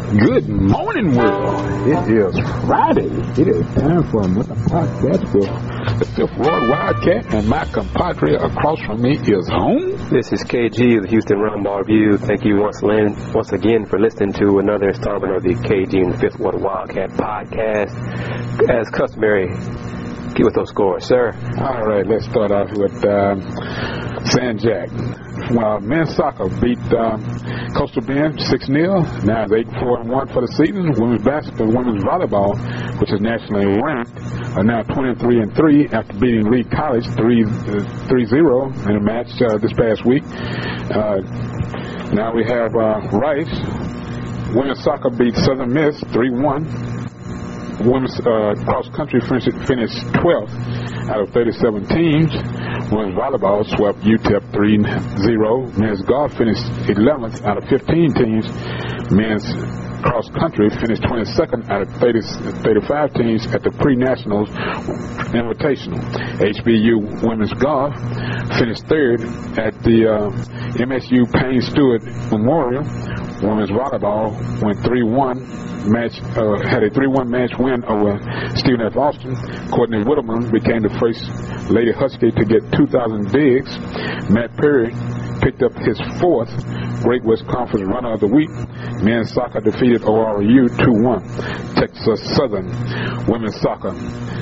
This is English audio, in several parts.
Good morning, world. It is Friday. It is time for another podcast with the fifth Ward Wildcat, and my compadre across from me is home. This is KG of the Houston Roundball Review. Thank you once again for listening to another installment of the KG and the fifth Ward Wildcat podcast. As customary, get with those scores, sir. All right, let's start off with San Jack. Men's soccer beat Coastal Bend 6-0. Now it's 8-4-1 for the season. Women's basketball, women's volleyball, which is nationally ranked, are now 23-3 after beating Lee College 3-0 in a match this past week. Now we have Rice. Women's soccer beat Southern Miss 3-1. Women's cross-country finished 12th out of 37 teams. Women's volleyball swept UTEP 3-0. Men's golf finished 11th out of 15 teams. Men's cross-country finished 22nd out of 35 teams at the Pre-Nationals Invitational. HBU women's golf finished 3rd at the MSU Payne Stewart Memorial. Women's volleyball went 3-1. Had a 3-1 match win over Stephen F. Austin. Courtney Whitteman became the first Lady Husky to get 2,000 digs. Matt Perry picked up his 4th Great West Conference Runner of the Week. Men's soccer defeated ORU 2-1. Texas Southern women's soccer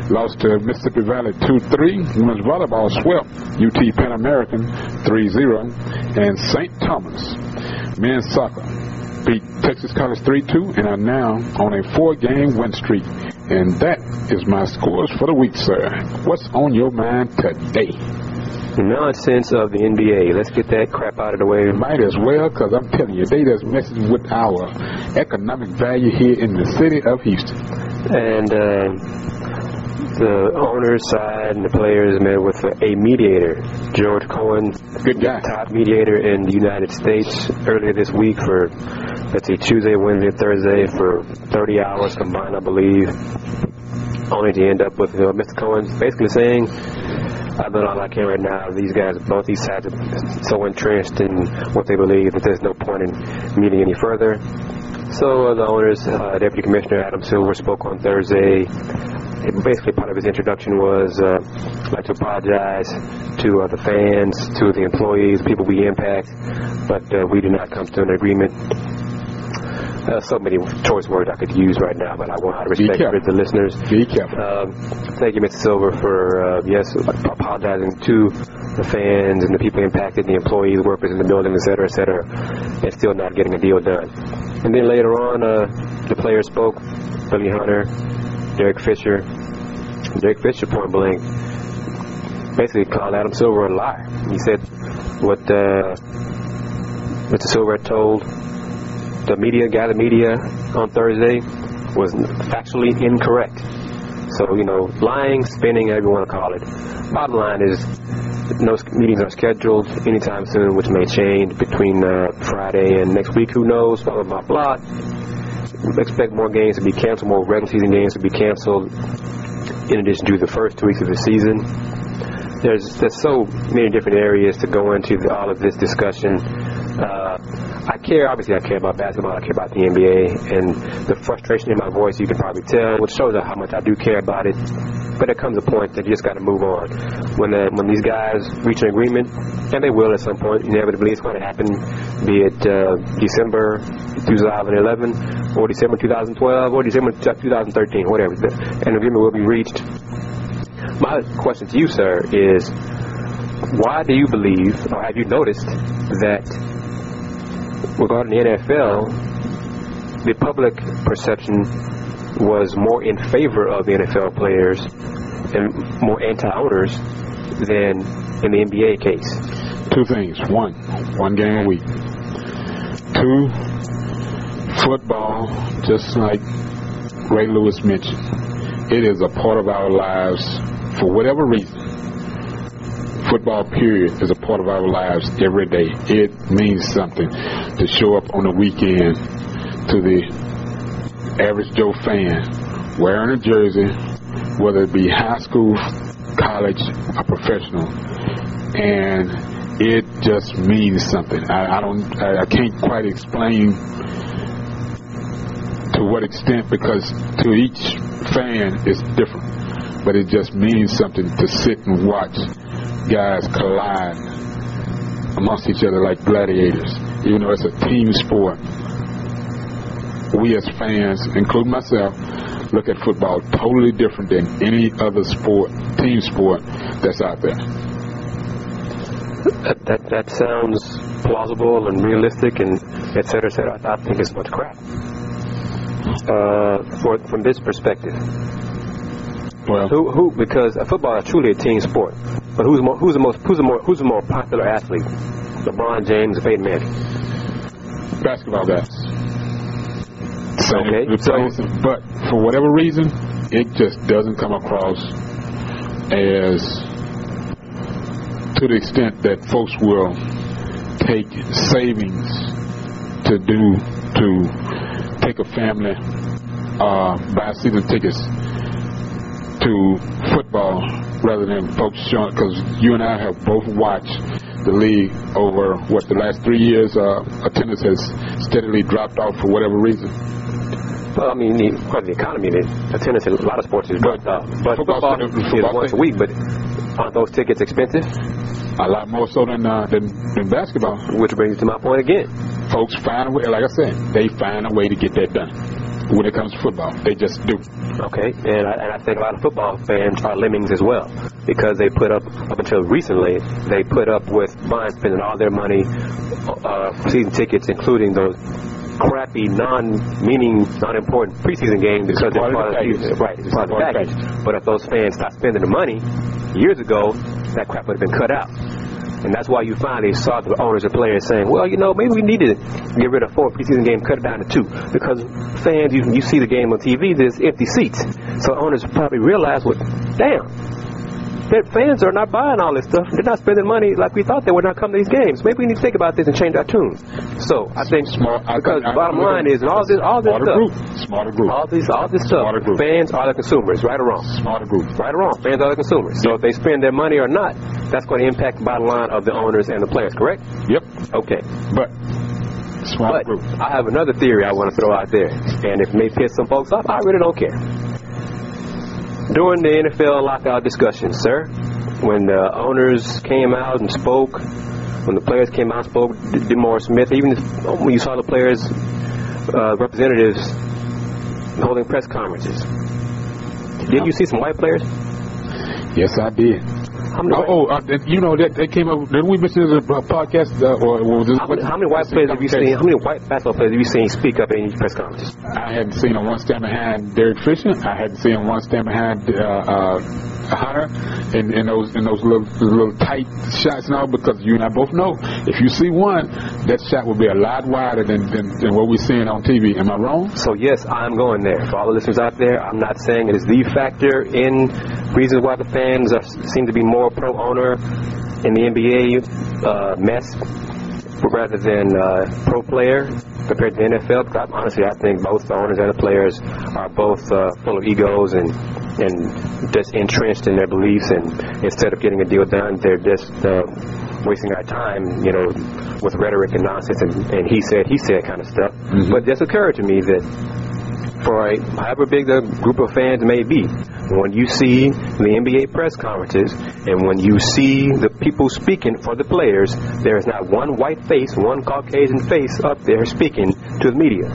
lost to Mississippi Valley 2-3. Women's volleyball swept UT Pan American 3-0. And St. Thomas men's soccer beat Texas College 3-2 and are now on a 4-game win streak. And that is my scores for the week, sir. What's on your mind today? Nonsense of the NBA. Let's get that crap out of the way. Might as well, because I'm telling you, they just messing with our economic value here in the city of Houston. And the owner's side and the players met with a mediator, George Cohen, good guy, top mediator in the United States, earlier this week for, let's see, Tuesday, Wednesday, Thursday for 30 hours combined, I believe, only to end up with Mr. Cohen basically saying, I've done all I can right now. These guys, both these sides, are so entrenched in what they believe that there's no point in meeting any further. So the owner's Deputy Commissioner Adam Silver spoke on Thursday. Basically, part of his introduction was I'd like to apologize to the fans, to the employees, people we impact, but we did not come to an agreement. So many choice words I could use right now, but I want to respect the listeners. Be careful. Thank you, Mr. Silver, for, apologizing to the fans and the people impacted, the employees, workers in the building, et cetera, and still not getting a deal done. And then later on, the players spoke, Billy Hunter, Derek Fisher. Derek Fisher, point blank, basically called Adam Silver a liar. He said what Mr. Silver had told the media on Thursday was factually incorrect. So, lying, spinning, however you want to call it. Bottom line is, no meetings are scheduled anytime soon, which may change between Friday and next week. Who knows? Blah, blah, blah, blah. Expect more games to be canceled, more regular season games to be canceled, in addition to the first 2 weeks of the season. There's so many different areas to go into all of this discussion. Obviously I care about basketball, I care about the NBA, and the frustration in my voice you can probably tell, which shows how much I do care about it. But there comes a point that you just got to move on. When these guys reach an agreement, and they will at some point, inevitably it's going to happen, be it December 2011, or December 2012, or December 2013, whatever. An agreement will be reached. My question to you, sir, is why do you believe, or have you noticed that regarding the NFL, the public perception was more in favor of the NFL players and more anti-owners than in the NBA case? Two things. One game a week. 2, football, just like Ray Lewis mentioned, it is a part of our lives for whatever reason. Football, period, is a part of our lives every day. It means something to show up on the weekend to the average Joe fan wearing a jersey, whether it be high school, college, or professional, and it just means something. I can't quite explain to what extent, because to each fan it's different, but it just means something to sit and watch guys collide amongst each other like gladiators. Even though it's a team sport, we as fans, including myself, look at football totally different than any other sport, team sport that's out there. That sounds plausible and realistic and et cetera, et cetera. I think it's much crap. From this perspective, well, who because football is truly a team sport. But who's the more popular athlete? LeBron James or Peyton Manning? Basketball guys. Okay. But for whatever reason, it just doesn't come across as to the extent that folks will take savings to take a family, buy season tickets to football rather than folks showing, because you and I have both watched the league over the last 3 years. Attendance has steadily dropped off for whatever reason. Well, I mean, because of the economy, the attendance in a lot of sports is dropped off. But football is once a week, but aren't those tickets expensive? A lot more so than basketball. Which brings to my point again. Folks find a way, like I said, they find a way to get that done. When it comes to football, they just do. Okay, and I think a lot of football fans are lemmings as well, because they put up until recently, they put up with spending all their money for season tickets, including those crappy, non-important preseason games because they're part of the season. Right, it's part of the package. But if those fans stopped spending the money years ago, that crap would have been cut out. And that's why you finally saw the owners and players saying, well, maybe we need to get rid of 4 preseason games, cut it down to 2. Because fans, you see the game on TV, there's empty seats. So owners probably realize, damn, that fans are not buying all this stuff. They're not spending money like we thought they would not come to these games. Maybe we need to think about this and change our tune. So I think because the bottom line is all this stuff. Smarter group. All this stuff. Fans are the consumers, right or wrong? Smarter group. Right or wrong? Fans are the consumers. So if they spend their money or not, that's going to impact the bottom line of the owners and the players, correct? Yep. Okay. But group. I have another theory I want to throw out there, and if it may piss some folks off, I really don't care. During the NFL lockout discussion, sir, when the owners came out and spoke, when the players came out and spoke, DeMar Smith, even when you saw the players' representatives holding press conferences, didn't you see some white players? Yes, I did. That came up. Didn't we mention this in a podcast? How many white players have you seen? How many white basketball players have you seen speak up in any press conferences? I hadn't seen one stand behind Derek Fisher. I hadn't seen one stand behind Hunter in those little tight shots and all. Because you and I both know, if you see one, that shot will be a lot wider than what we're seeing on TV. Am I wrong? So yes, I'm going there. For all the listeners out there, I'm not saying it is the factor in reasons why the fans seem to be more pro-owner in the NBA mess rather than pro-player compared to the NFL. Because honestly, I think both the owners and the players are both full of egos and just entrenched in their beliefs. And instead of getting a deal done, they're just wasting our time, with rhetoric and nonsense and he said kind of stuff. Mm-hmm. But it just occurred to me that for however big the group of fans may be, when you see the NBA press conferences and when you see the people speaking for the players, there is not one white face, one Caucasian face up there speaking to the media.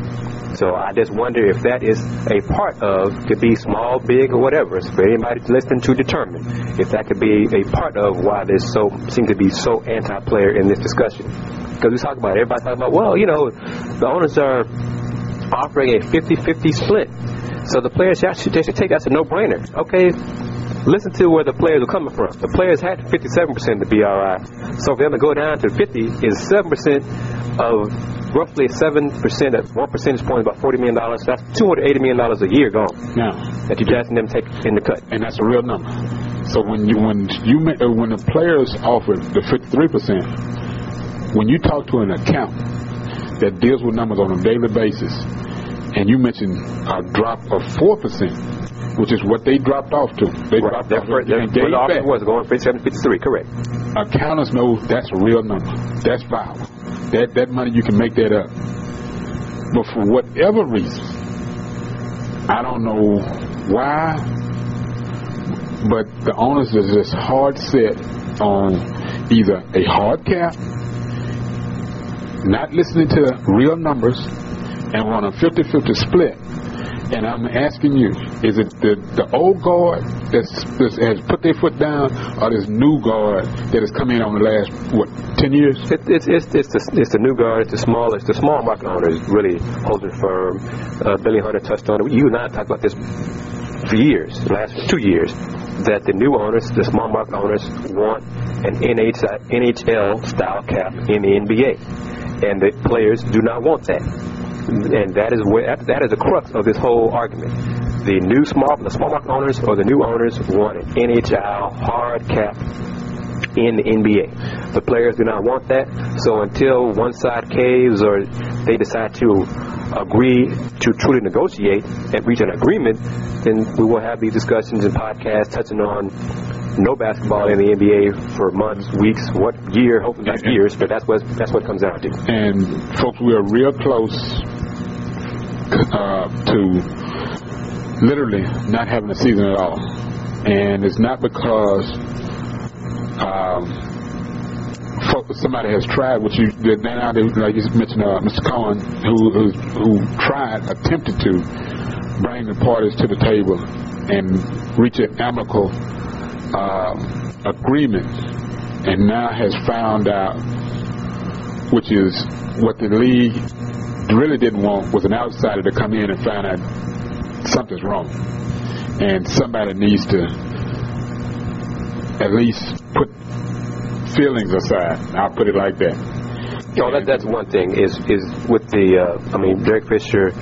So I just wonder if that is a part of, could be small, big, or whatever. It's for anybody listening to determine if that could be a part of why there's seem to be so anti-player in this discussion. Because we talk about it, everybody talk about, the owners are offering a 50-50 split. So the players should take that's a no-brainer. Okay, listen to where the players are coming from. The players had 57% to BRI. So for them to go down to 50 is 7% of roughly 7% at 1 percentage point, about $40 million. So that's $280 million a year gone. Now that you're asking them to take in the cut. And that's a real number. So when the players offer the 53%, when you talk to an account that deals with numbers on a daily basis, and you mentioned a drop of 4%, which is what they dropped off to. They dropped off. The offer was going 57-53, correct. Accountants know that's a real number. That's viable. That money, you can make that up. But for whatever reason, I don't know why, but the owners is just hard set on either a hard cap, not listening to real numbers, and run a 50-50 split. And I'm asking you, is it the old guard that has put their foot down, or this new guard that has come in on the last, 10 years? It's the new guard. It's the small market owners really holding firm. Billy Hunter touched on it. You and I talked about this for years, the last 2 years, that the new owners, the small market owners, want an NHL style cap in the NBA, and the players do not want that. And that is the crux of this whole argument. The small market owners or the new owners want an NHL hard cap in the NBA. The players do not want that. So until one side caves or they decide to agree to truly negotiate and reach an agreement, then we will have these discussions and podcasts touching on no basketball in the NBA for months, weeks, what year, hopefully not years, but that's what it comes down to. And folks, we are real close to literally not having a season at all. And it's not because somebody has tried what you did now, like you mentioned, Mr. Cohen, who attempted to bring the parties to the table and reach an amicable agreement, and now has found out, which is what the league really didn't want, was an outsider to come in and find out something's wrong, and somebody needs to at least put feelings aside. I'll put it like that. That's one thing is with the Derek Fisher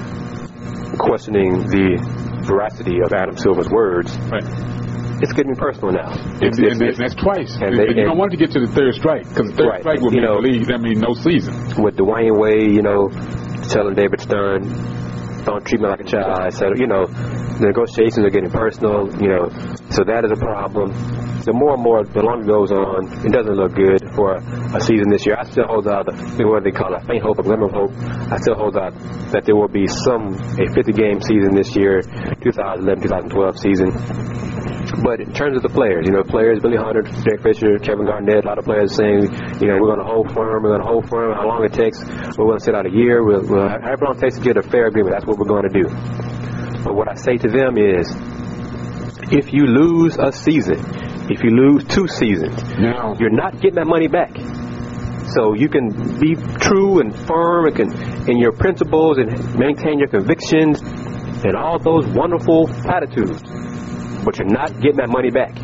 questioning the veracity of Adam Silver's words. Right. It's getting personal now. That's twice. And you don't want to get to the third strike, because the third strike will mean the league. That means no season. With Dwayne Wade, telling David Stern, don't treat me like a child. I said, the negotiations are getting personal. So that is a problem. The more and more the longer goes on, it doesn't look good for a season this year. I still hold out what they call a faint hope, a glimmer of hope. I still hold out that there will be a 50-game season this year, 2011-2012 season. But in terms of the players, players, Billy Hunter, Derek Fisher, Kevin Garnett, a lot of players saying, we're going to hold firm, how long it takes, we're going to sit out a year, however long it takes to get a fair agreement, that's what we're going to do. But what I say to them is, if you lose a season, if you lose 2 seasons, you're not getting that money back. So you can be true and firm in your principles and maintain your convictions and all those wonderful platitudes, but you're not getting that money back.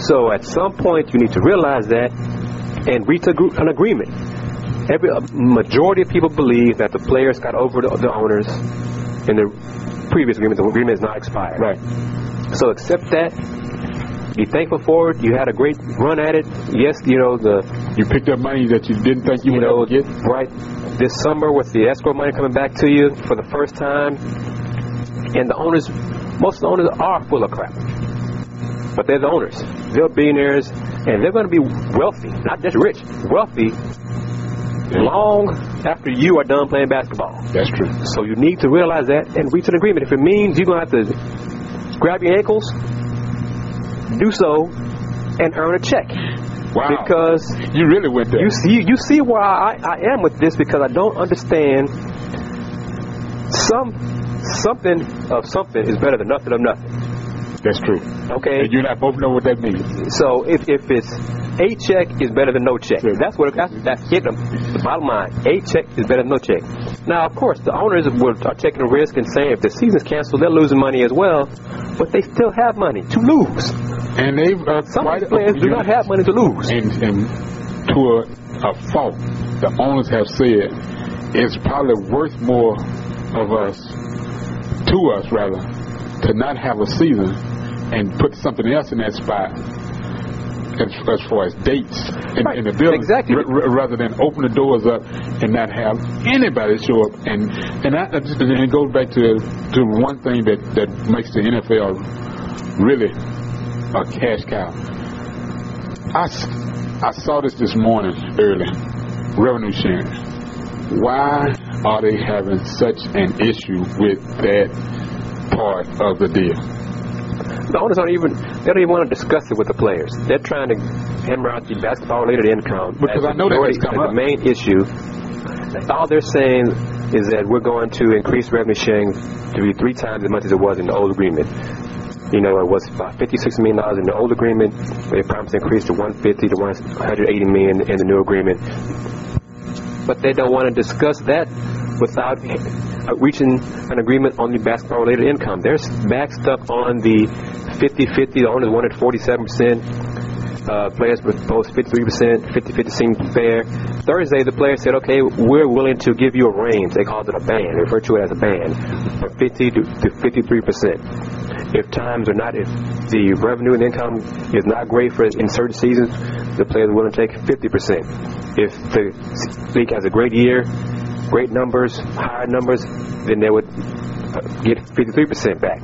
So at some point you need to realize that and reach an agreement. A majority of people believe that the players got over the owners in the previous agreement. The agreement is not expired. Right. So accept that. Be thankful for it. You had a great run at it. Yes, you picked up money that you didn't think you would ever get. Right. This summer with the escrow money coming back to you for the first time, and the owners, most of the owners are full of crap. But they're the owners. They're billionaires, and they're going to be wealthy, not just rich, wealthy, long after you are done playing basketball. That's true. So you need to realize that and reach an agreement. If it means you're going to have to grab your ankles, do so and earn a check. Wow. Because you really went there. You see where I am with this, because I don't understand something of something is better than nothing of nothing. That's true. Okay. And you and I both know what that means. So if it's a check is better than no check. Sure. That's it. The bottom line. A check is better than no check. Now, of course, the owners are taking a risk and saying if the season's canceled, they're losing money as well, but they still have money to lose. And they've some players do not have money to lose. And to a fault, the owners have said it's probably worth more to us to not have a season and put something else in that spot as far as dates in the building, exactly. Rather than open the doors up and not have anybody show up. And it goes back to one thing that makes the NFL really a cash cow. I saw this morning early. Revenue sharing. Why are they having such an issue with that part of the deal. The owners don't even want to discuss it with the players. They're trying to hammer out the basketball-related income. Because I know that has come up. The main issue. All they're saying is that we're going to increase revenue sharing to be 3 times as much as it was in the old agreement. You know, it was about $56 million in the old agreement. They promised to increase to $150 to $180 million in the new agreement. But they don't want to discuss that without reaching an agreement on the basketball-related income. They're back stuck on the 50-50. The owners wanted 47%. Players proposed 53%. 50-50 seemed fair. Thursday, the players said, okay, we're willing to give you a range. They called it a band. They referred to it as a band, from 50 to 53%. If the revenue and income is not great in certain seasons, the players are willing to take 50%. If the league has a great year, great numbers, higher numbers, then they would get 53% back.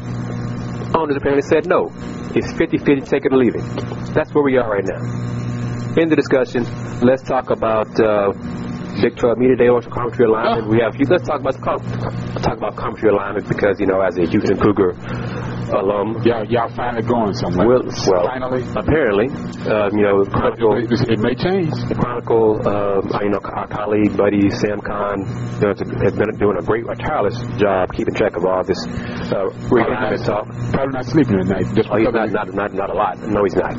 Owners apparently said no. It's 50-50, take it or leave it. That's where we are right now. In the discussion, let's talk about Big 12 Media Day or conference realignment. Let's talk about conference realignment because, you know, as a Houston Cougar alum, y'all finally going somewhere. Well, finally, apparently, you know, it may change. The Chronicle, you know, our colleague, buddy Sam Khan, has been doing a tireless job keeping track of all this realignment talk. Probably not sleeping at night. Just he's not a lot. No, he's not.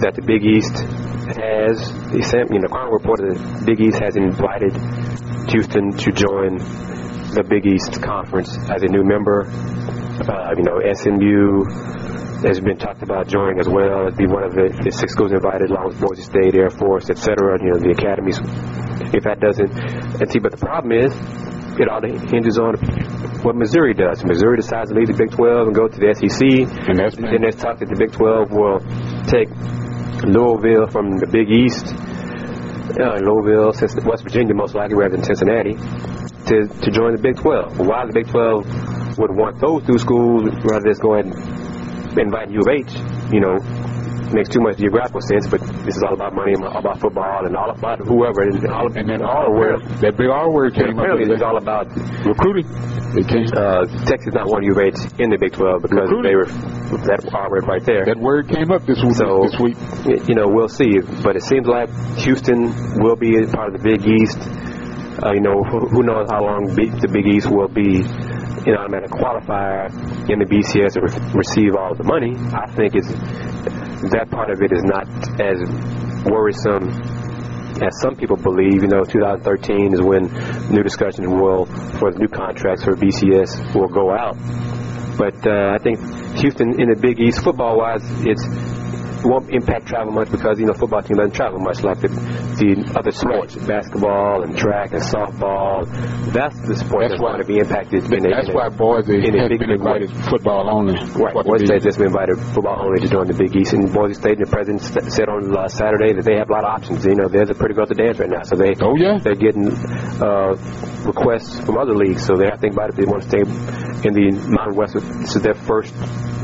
That the Big East the Chronicle reported that Big East has invited Houston to join the Big East Conference as a new member. You know, SMU has been talked about joining as well. It'd be one of the 6 schools invited, along with Boise State, Air Force, etc. You know, the academies. If that doesn't, but the problem is, it all hinges on what Missouri does. Missouri decides to leave the Big 12 and go to the SEC, and then there's talk that the Big 12 will take Louisville from the Big East, Louisville, West Virginia, most likely rather than Cincinnati, to join the Big 12. Why the Big 12 would want those 2 schools rather than just go ahead and invite U of H, you know, makes too much geographical sense, but this is all about money, all about football, and all about whoever. And then that big R word came up. Apparently, it's all about recruiting. Texas not wanting U of H in the Big 12 because they were that R word right there. That word came up this week. You know, we'll see. But it seems like Houston will be a part of the Big East. You know, who knows how long the Big East will be an automatic qualifier in the BCS and receive all of the money. I think that part of it is not as worrisome as some people believe. You know, 2013 is when new discussions for the new contracts for BCS will go out. But I think Houston in the Big East, football-wise, it won't impact travel much because, you know, football team doesn't travel much like the other sports, basketball and track and softball. That's the sport that's going to be impacted. That's why Boise has been invited football only. Right. Boise State just been invited football only to join the Big East. And Boise State, the president said on Saturday that they have a lot of options. You know, there's a pretty girl to dance right now. So they're getting requests from other leagues. So they have to think about it if they want to stay in the Mountain West. This is their first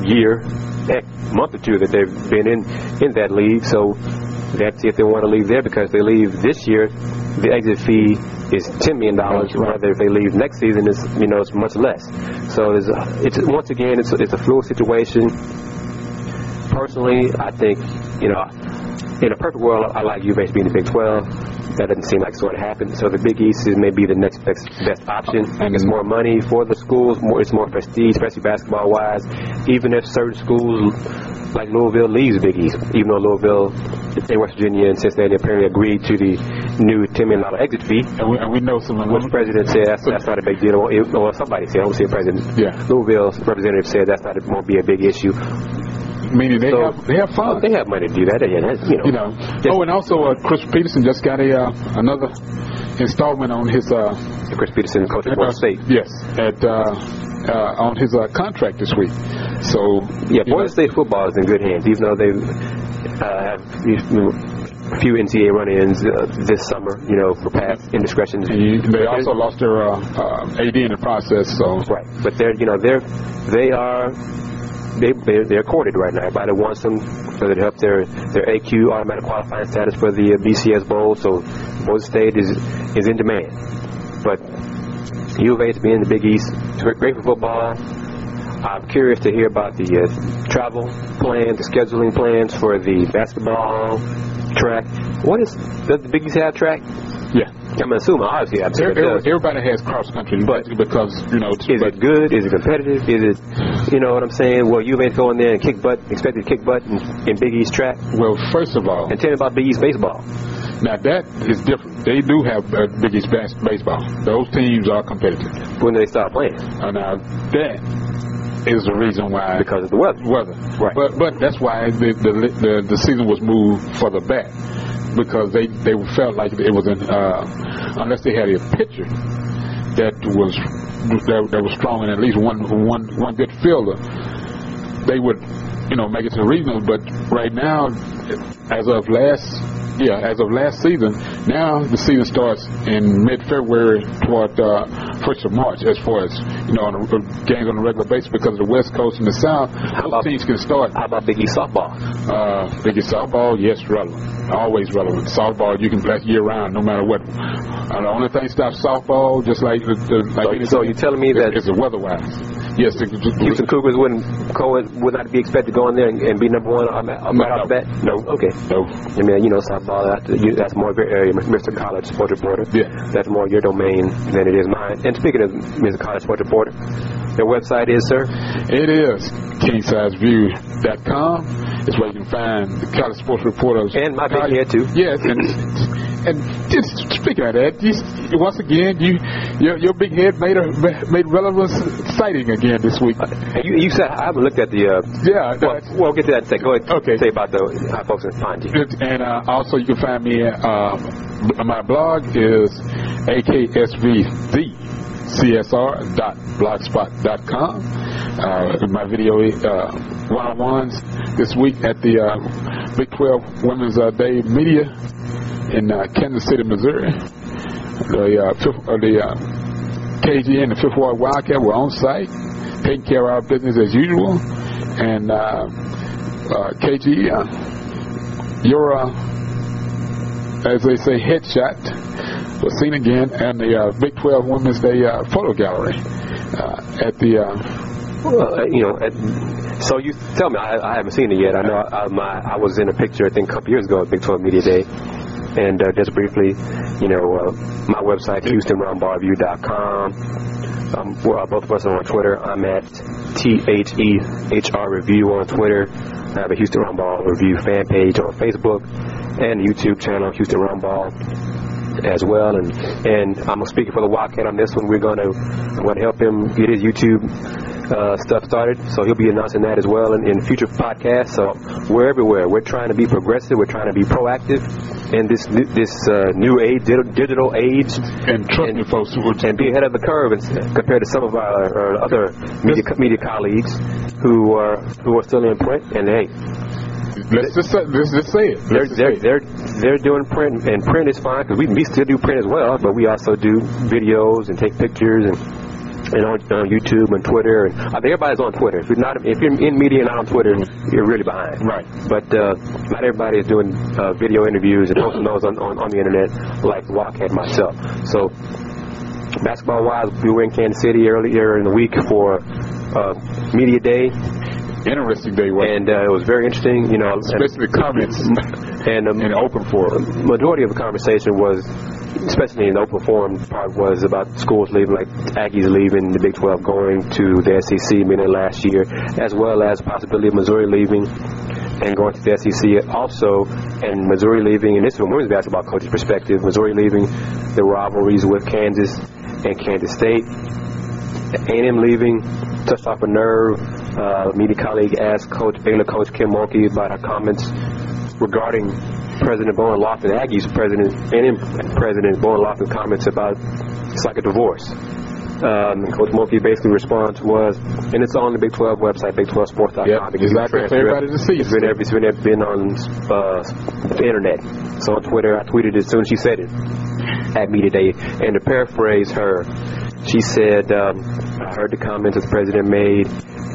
year, month or two that they've been in that league, so that's if they want to leave there, because they leave this year, the exit fee is $10 million. Rather, if they leave next season, it's much less. So it's once again it's a fluid situation. Personally, I think, you know, in a perfect world, I like U of H being the Big 12. That doesn't seem like it's going to happen. So the Big East is maybe the next best option. It's more money for the schools. It's more prestige, especially basketball-wise. Even if certain schools like Louisville leaves the Big East, even though Louisville and West Virginia and Cincinnati apparently agreed to the new $10 million exit fee. And we know someone. Which president said that's not a big deal. Or somebody said, I don't see a president. Yeah. Louisville's representative said won't be a big issue. Meaning they have fun. They have money to do that. And also Chris Peterson just got another installment on his. Chris Peterson, coach of Boise State. Yes, on his contract this week. So Boise State football is in good hands, even though they have a few NCAA run-ins this summer. You know, for past indiscretions. They also lost their AD in the process. So right, but they're courted right now. Everybody wants them so that help their AQ, automatic qualifying status for the BCS Bowl. So Boise State is in demand. But U of H being in the Big East, it's great for football. I'm curious to hear about the travel plans, the scheduling plans for the basketball, track. Does the Big East have track? Yeah. I'm assuming, obviously, everybody has cross country, but because is it good? Is it competitive? Is it, you know what I'm saying? Well, you ain't going there and expected to kick butt in Big East track. Well, first of all, and tell me about Big East baseball. Now that is different. They do have Big East baseball. Those teams are competitive. When do they start playing? Now that is the reason why. Because of the weather. Right. But that's why the season was moved further back. Because they felt like it was unless they had a pitcher that was strong and at least one good fielder, they would make it to regionals. But right now, as of last season, now the season starts in mid-February toward 1st of March. As far as games on a regular basis, because of the West Coast and the South, those teams can start. How about Big East softball? Big East softball, yes, relevant. Always relevant. Softball, you can play year-round, no matter what. The only thing stops softball, just like so you're telling me that it's the weather-wise. Yes, Houston Cougars would not be expected to go in there and be number one right off the bat? No. Okay. No. I mean, softball, that's more of your area, Mr. College Sports Reporter. Yeah. That's more your domain than it is mine. And speaking of Mr. College Sports Reporter, their website is, sir? It is KingSizeView.com. It's where you can find the College Sports Reporters. And my big head, too. Yes, and just speaking of that, once again, your big head made relevance exciting again this week. You said, I haven't looked at the... We'll get to that in a second. Go ahead. Okay. Say about how folks can find you. And also you can find me, my blog is AKSVTheCSR.blogspot.com. My video one-on-ones this week at the Big 12 Women's Day Media in Kansas City, Missouri. The KG and the Fifth Ward Wildcat were on site, taking care of our business as usual. And KG, your, as they say, headshot was seen again in the Big 12 Women's Day photo gallery at the... so you tell me, I haven't seen it yet. I know I was in a picture, I think, a couple years ago at Big 12 Media Day. And just briefly, my website, HoustonRoundBallReview.com. Both of us are on Twitter. I'm at THEHR Review on Twitter. I have a Houston Roundball Review fan page on Facebook and YouTube channel, Houston Roundball, as well. And I'm speaking for the Wildcat on this one. I'm going to help him get his YouTube stuff started, so he'll be announcing that as well in future podcasts. So we're everywhere. We're trying to be progressive. We're trying to be proactive in this new age, digital age, and trust me, folks, and be ahead of the curve compared to some of our other media colleagues who are still in print. And hey, let's just say it. They're doing print, and print is fine because we still do print as well, but we also do videos and take pictures and on YouTube and Twitter, and everybody's on Twitter. If you're in media and not on Twitter, you're really behind. Right. But not everybody is doing video interviews and posting those on the internet like Wildcat myself. So basketball wise, we were in Kansas City earlier in the week for Media Day. Interesting day, wasn't it? And it was very interesting, especially the comments and in open forum. Majority of the conversation was, especially in the open forum part, was about schools leaving, like Aggies leaving the Big 12, going to the SEC, meaning last year, as well as possibility of Missouri leaving and going to the SEC also, and Missouri leaving, and this is from women's basketball coach's perspective, Missouri leaving the rivalries with Kansas and Kansas State. A&M leaving touched off a nerve. Media colleague asked Baylor coach Kim Mulkey about her comments regarding President Bowen Lofton, Aggies president, and President Bowen Lofton comments about it's like a divorce. Coach Mulkey basically response was, and it's on the Big 12 website, Big12Sports.com. Yep, exactly. Everybody to see. It's been on the internet. So on Twitter, I tweeted it as soon as she said it at Media Day. And to paraphrase her, she said, I heard the comments that the president made,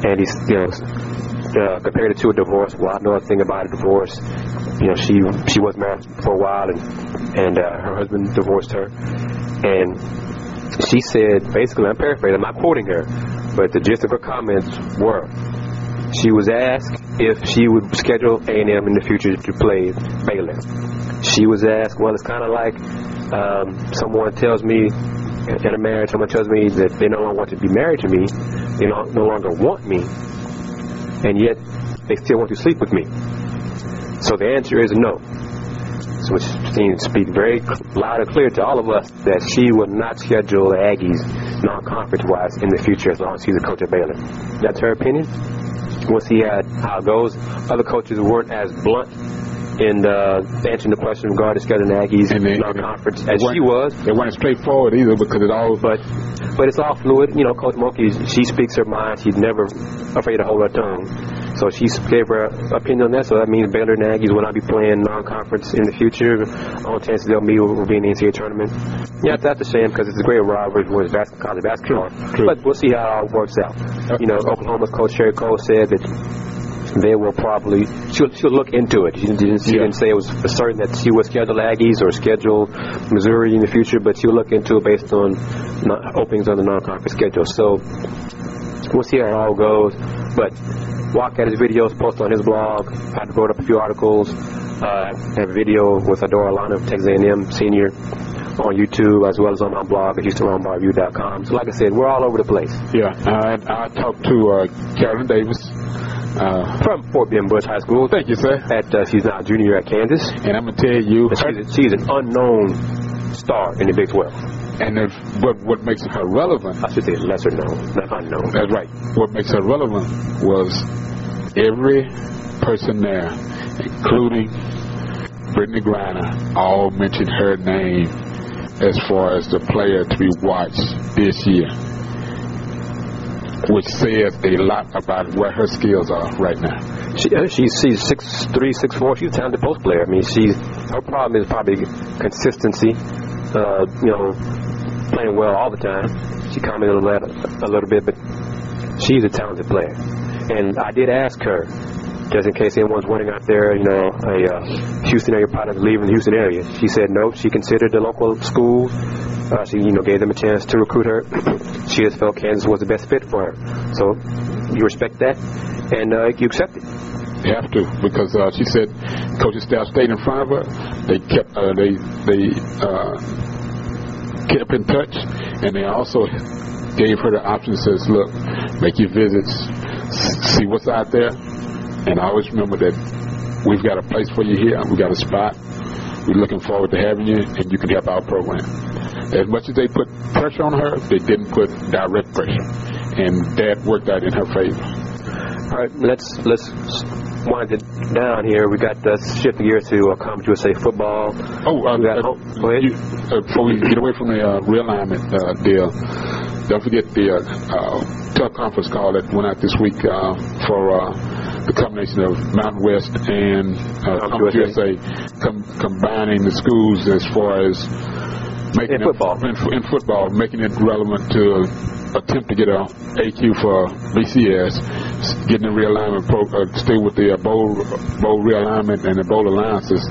and he's compared it to a divorce. Well, I know a thing about a divorce. She was married for a while, and her husband divorced her. And she said, basically, I'm paraphrasing, I'm not quoting her, But the gist of her comments were, she was asked if she would schedule A&M in the future to play Baylor. She was asked, well, it's kind of like someone tells me in a marriage, someone tells me that they no longer want to be married to me, they no longer want me, and yet they still want to sleep with me. So the answer is no. So which seems to speak very loud and clear to all of us that she will not schedule the Aggies non-conference-wise in the future as long as she's a coach at Baylor. That's her opinion. We'll see how it goes. Other coaches weren't as blunt in answering the question regarding scheduling the Aggies non-conference as she was. It wasn't straightforward either because it all... But it's all fluid. You know, Coach Mulkey, she speaks her mind. She's never afraid to hold her tongue. So she gave her opinion on that. So that means Baylor and the Aggies will not be playing non-conference in the future. All chances they'll meet will be in the NCAA tournament. Yeah, that's a shame because it's a great rivalry with college basketball. True. But we'll see how it all works out. You know, Oklahoma's coach Sherry Cole said that they will probably she'll look into it. She didn't say it was for certain that she would schedule Aggies or schedule Missouri in the future, but she'll look into it based on openings on the non-conference schedule. So we'll see how it all goes. But Wildcat his videos posted on his blog. I had to wrote up a few articles. I have a video with Adora Alana of Texas A&M senior on YouTube as well as on my blog at HoustonRoundBallReview.com. So like I said, we're all over the place. Yeah, I talked to Carolyn Davis from Fort Bend Bush High School. Thank you, sir. She's now a junior at Kansas. And I'm going to tell you, she's an unknown star in the Big 12. And what makes her relevant... I should say lesser known, not unknown. That's right. What makes her relevant was every person there, including Brittany Griner, all mentioned her name as far as the player to be watched this year, which says a lot about where her skills are right now. She's 6'3", 6'4". She's a talented post player. I mean, her problem is probably consistency. Playing well all the time. She commented on that a little bit, but she's a talented player. And I did ask her, just in case anyone's wondering out there, a Houston area product leaving the Houston area. She said no. She considered the local school. She gave them a chance to recruit her. She just felt Kansas was the best fit for her. So you respect that, and you accept it. You have to, because she said coaching staff stayed in front of her. They kept kept in touch, and they also gave her the option. Says, look, make your visits, see what's out there, and always remember that we've got a place for you here. We've got a spot. We're looking forward to having you, and you can help our program. As much as they put pressure on her, they didn't put direct pressure, and that worked out in her favor. All right, let's wind it down here. We got shift gears to Conference USA football. Go ahead. Before we get away from the realignment deal, don't forget the teleconference call that went out this week for the combination of Mountain West and Conference USA combining the schools as far as making in football, making it relevant to attempt to get an AQ for BCS, getting the realignment stay with the bowl realignment and the bowl alliances.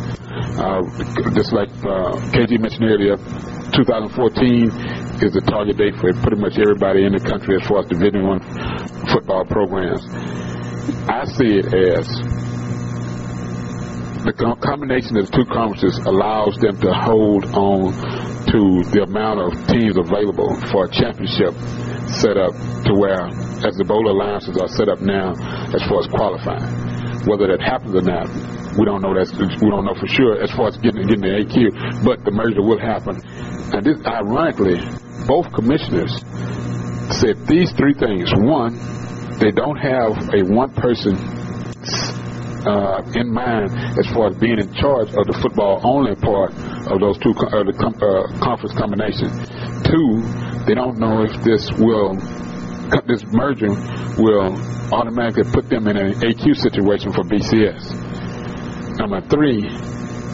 Just like KG mentioned earlier, 2014 is the target date for pretty much everybody in the country as far as Division I football programs. I see it as the combination of the two conferences allows them to hold on to the amount of teams available for a championship set up to where, as the bowl alliances are set up now, as far as qualifying. Whether that happens or not, we don't know for sure as far as getting the AQ, but the merger will happen. And this, ironically, both commissioners said these three things. One, they don't have a one person in mind as far as being in charge of the football only part of those two conference combinations. Two, they don't know if this merger will automatically put them in an AQ situation for BCS. Number three,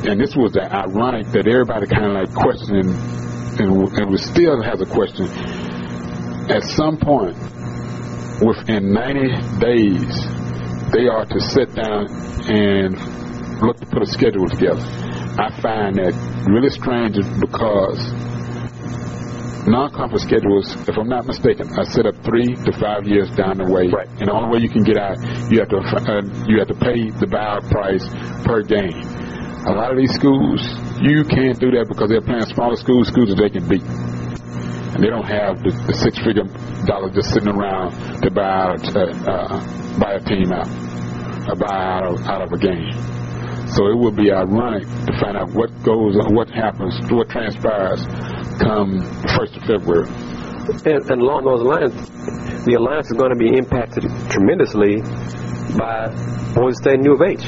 and this was the ironic that everybody kind of like questioning, and we still has a question. At some point, within 90 days, they are to sit down and look to put a schedule together. I find that really strange because non-conference schedules, if I'm not mistaken, are set up 3 to 5 years down the way. Right. And the only way you can get out, you have to pay the buyout price per game. A lot of these schools, you can't do that because they're playing smaller schools that they can beat. And they don't have the $6-figure dollars just sitting around to buy a team out, or buy out of a game. So it would be ironic to find out what goes on, what happens, what transpires come 1st of February. And along those lines, the alliance is going to be impacted tremendously by Boise State and U of H.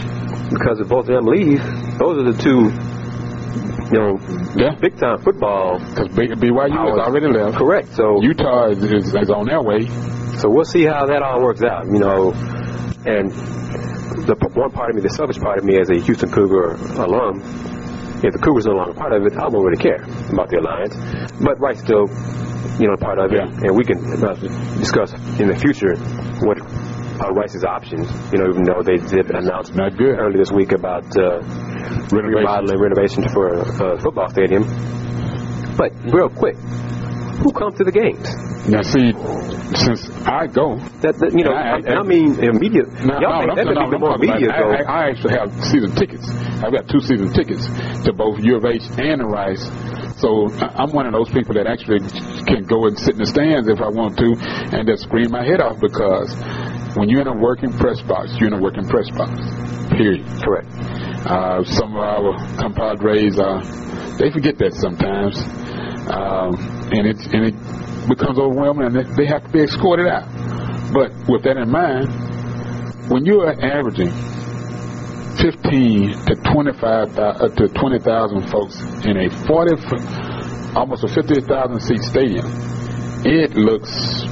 Because if both of them leave, those are the two, big-time football. Because BYU has already left. Correct. So Utah is on their way. So we'll see how that all works out, And the one part of me, the selfish part of me as a Houston Cougar alum, if the Cougars are no longer part of it, I don't really care about the alliance. But Rice still, part of it. Yeah. And we can discuss in the future what Rice's options, even though they did announce earlier this week about renovation for a football stadium. But real quick, who comes to the games? Now, see, since I go, I mean immediate. Y'all think that could be more media go? I actually have season tickets. I've got 2 season tickets to both U of H and Rice. So I'm one of those people that actually can go and sit in the stands if I want to and just scream my head off, because when you're in a working press box, you're in a working press box, period. Correct. Some of our compadres, they forget that sometimes, and it becomes overwhelming, and they have to be escorted out. But with that in mind, when you are averaging 15 to 25 to 20,000 folks in a almost a 50,000 seat stadium, it looks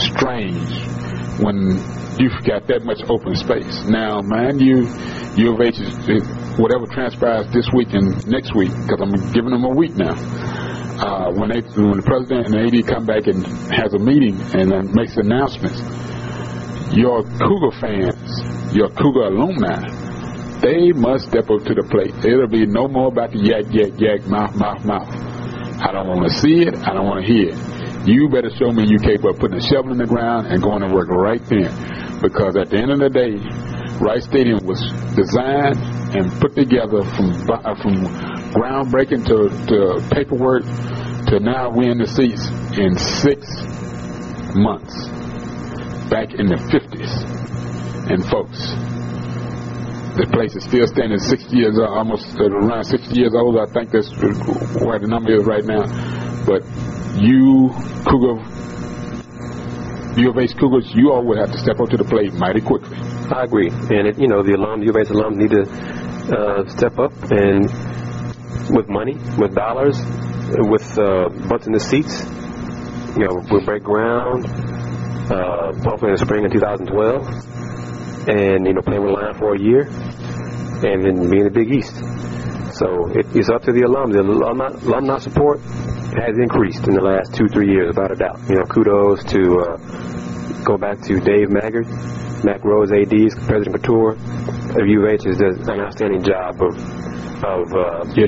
strange when you've got that much open space. Now, mind you, U of H is whatever transpires this week and next week, because I'm giving them a week now. When the president and the AD come back and has a meeting and then makes announcements, your Cougar fans, your Cougar alumni, they must step up to the plate. It'll be no more about the yak, mouth. I don't want to see it. I don't want to hear it. You better show me you capable of putting a shovel in the ground and going to work right then. Because at the end of the day, Rice Stadium was designed and put together from groundbreaking to paperwork to now we're in the seats in 6 months. Back in the 50s. And folks, the place is still standing 60 years old, almost around 60 years old. I think that's where the number is right now. But U of H Cougars, you all would have to step up to the plate mighty quickly. I agree. And, the U of H alums need to step up and with money, with dollars, with butts in the seats. We'll break ground hopefully in the spring of 2012 and, play with Lion for a year and then be in the Big East. So it's up to the alums. The alumni support has increased in the last 2-3 years, without a doubt. Kudos to go back to Dave Maggard, Mac Rose ADs, President Couture. U of H has done an outstanding job of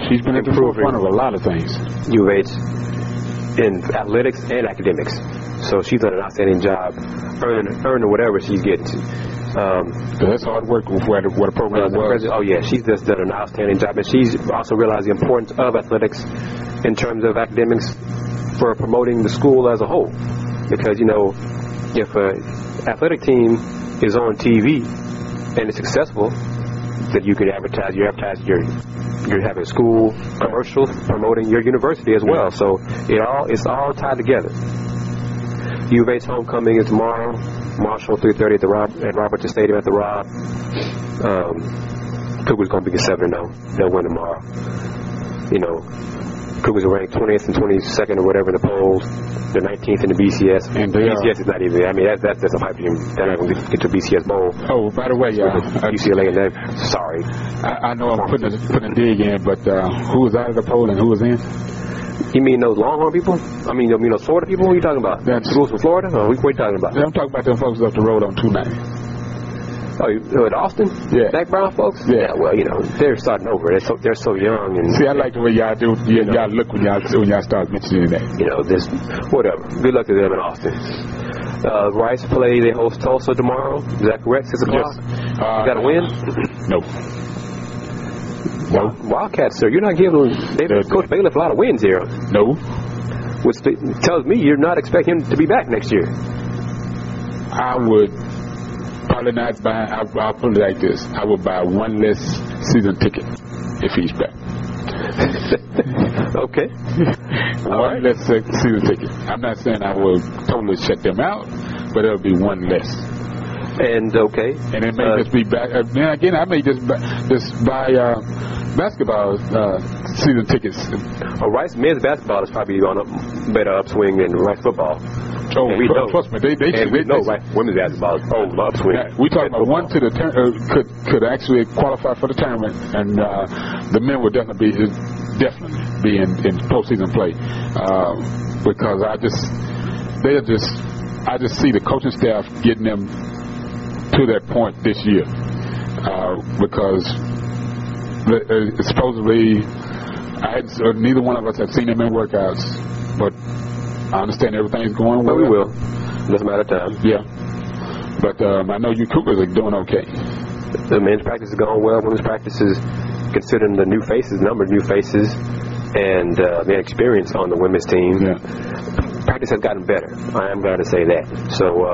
she's been at the forefront of a lot of things. U of H in athletics and academics. So she's done an outstanding job earning whatever she's getting to. That's hard work with what a program was. Oh, yeah, she's just done an outstanding job. And she's also realized the importance of athletics in terms of academics for promoting the school as a whole. Because, if an athletic team is on TV and it's successful, that you can advertise. You're having a school commercial promoting your university as well. So it's all tied together. U of H homecoming is tomorrow. Marshall 3:30 at Robertson Stadium at the Rob. Cougars gonna be 7-0. They'll win tomorrow. Cougars are ranked 20th and 22nd or whatever in the polls. They're 19th in the BCS. And BCS is not even. I mean, that's a pipe dream. They're not going to get to BCS bowl. Oh, by the way, UCLA and them. Sorry. I know I'm putting a dig in, but who was out of the poll and who was in? You mean those Longhorn people? I mean, those Florida people? What are you talking about? That's schools from Florida? Or what are you talking about? I'm talking about them folks up the road on 290. Oh, at Austin? Yeah. Black Brown folks? Yeah. Well, they're starting over. They're so young. And see, I like the way y'all do. Y'all look when y'all start mentioning that. This whatever. Good luck to them in Austin. Rice play. They host Tulsa tomorrow. Is that correct? 6 o'clock. Yes. You got a win? No. No. Wildcats, sir. You're not giving Coach Bailiff a lot of wins here. No. Which tells me you're not expecting him to be back next year. I would probably not buy. I'll put it like this: I would buy one less season ticket if he's back. Okay. One less season ticket. I'm not saying I will totally shut them out, but it'll be one less. And okay. And it may just be back. Then again, I may just buy basketball season tickets. Rice men's basketball is probably on a better upswing than Rice football. Oh, we know. Trust me, they know Rice women's basketball is upswing. We talking about one to the could actually qualify for the tournament, and the men would definitely be in postseason play because I just see the coaching staff getting them to that point this year because supposedly neither one of us have seen them in workouts, but I understand everything's going well. But we will. Just a matter of time. Yeah. But I know you Cougars are doing okay. The men's practice is going well. Women's practice is, considering the new faces, number of new faces, and the experience on the women's team. Yeah. Practice has gotten better. I am glad to say that. So,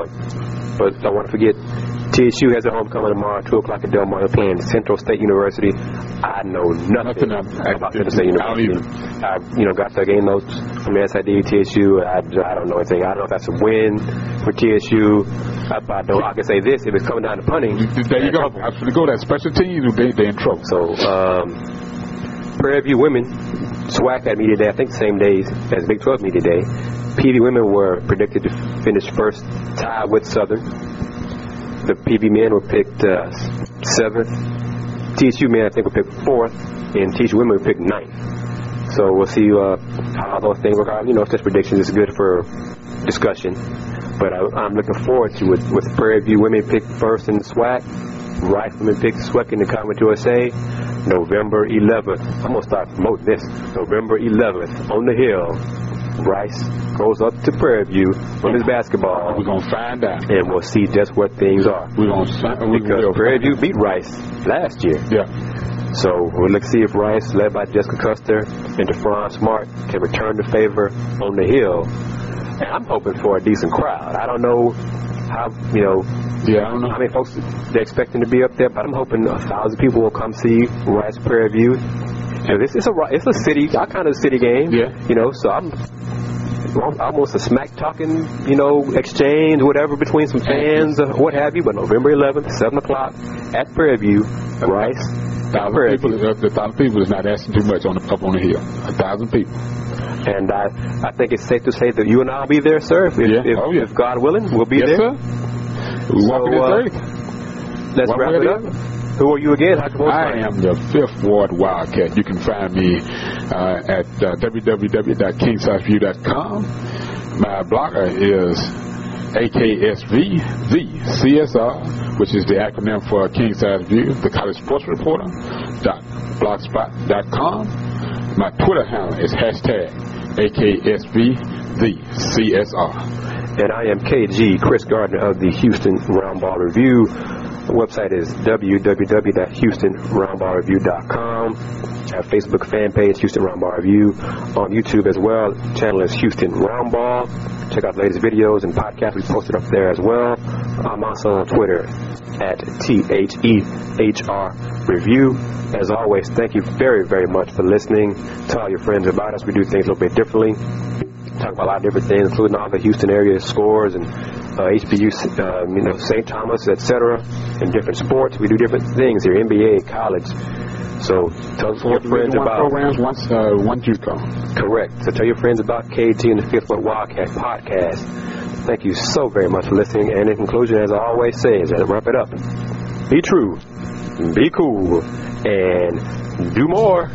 but don't want to forget, TSU has a homecoming tomorrow, 2 o'clock at Del Mar. They're playing Central State University. I know nothing about Central State University. I got the game notes from SID, TSU. I don't know anything. I don't know if that's a win for TSU. I can say this: if it's coming down to punting, there you go. I was going to go that special teams. They're in trouble. So, Prairie View women, SWAC had media day. I think the same days as Big 12 media day. PV women were predicted to finish first, tied with Southern. The PV men were picked 7th. TSU men, I think, were picked 4th. And TSU women were picked 9th. So we'll see how those things work out. If this prediction is good for discussion. But I'm looking forward to it with Prairie View women picked first in the SWAC. Rice women picked second in the Conference USA. November 11th. I'm going to start promoting this. November 11th on the Hill. Rice goes up to Prairie View women's basketball. We're going to find out. And we'll see just what things are. We're going to find out. Because Prairie View beat Rice last year. Yeah. So we'll look to see if Rice, led by Jessica Custer and DeFron Smart, can return the favor on the Hill. And I'm hoping for a decent crowd. I don't know how, Yeah, I don't know how many folks they're expecting to be up there, but I'm hoping 1,000 people will come see Rice Prairie View. And it's a city, kind of a city game. Yeah. So I'm almost a smack talking, exchange, whatever, between some fans or what have you. But November 11th, 7 o'clock at Prairie View, Rice. 1,000 people. The 1,000 people is not asking too much up on the hill. 1,000 people. And I think it's safe to say that you and I will be there, sir. If God willing, we'll be there. Yes, sir. We're walking this early. Let's wrap it up. Who are you again? I am the 5th Ward Wildcat. You can find me at www.kingsizeview.com. My blogger is AKSV, the CSR, which is the acronym for King Size View, the College Sports Reporter, .blogspot.com. My Twitter handle is #AKSV, the CSR. And I am KG, Chris Gardner of the Houston Roundball Review. The website is www.houstonroundballreview.com. Our Facebook fan page, Houston Roundball Review. On YouTube as well. Channel is Houston Roundball. Check out the latest videos and podcasts we posted up there as well. I'm also on Twitter at THEHR Review. As always, thank you very, very much for listening. Tell your friends about us. We do things a little bit differently. Talk about a lot of different things, including all the Houston area scores and HBU, St. Thomas, etc. and different sports. We do different things here, NBA, college. So tell your friends about programs once JUCO. Correct. So tell your friends about KT and the 5th Ward Wildcat podcast. Thank you so very much for listening. And in conclusion, as I always say, as I wrap it up, be true, be cool, and do more.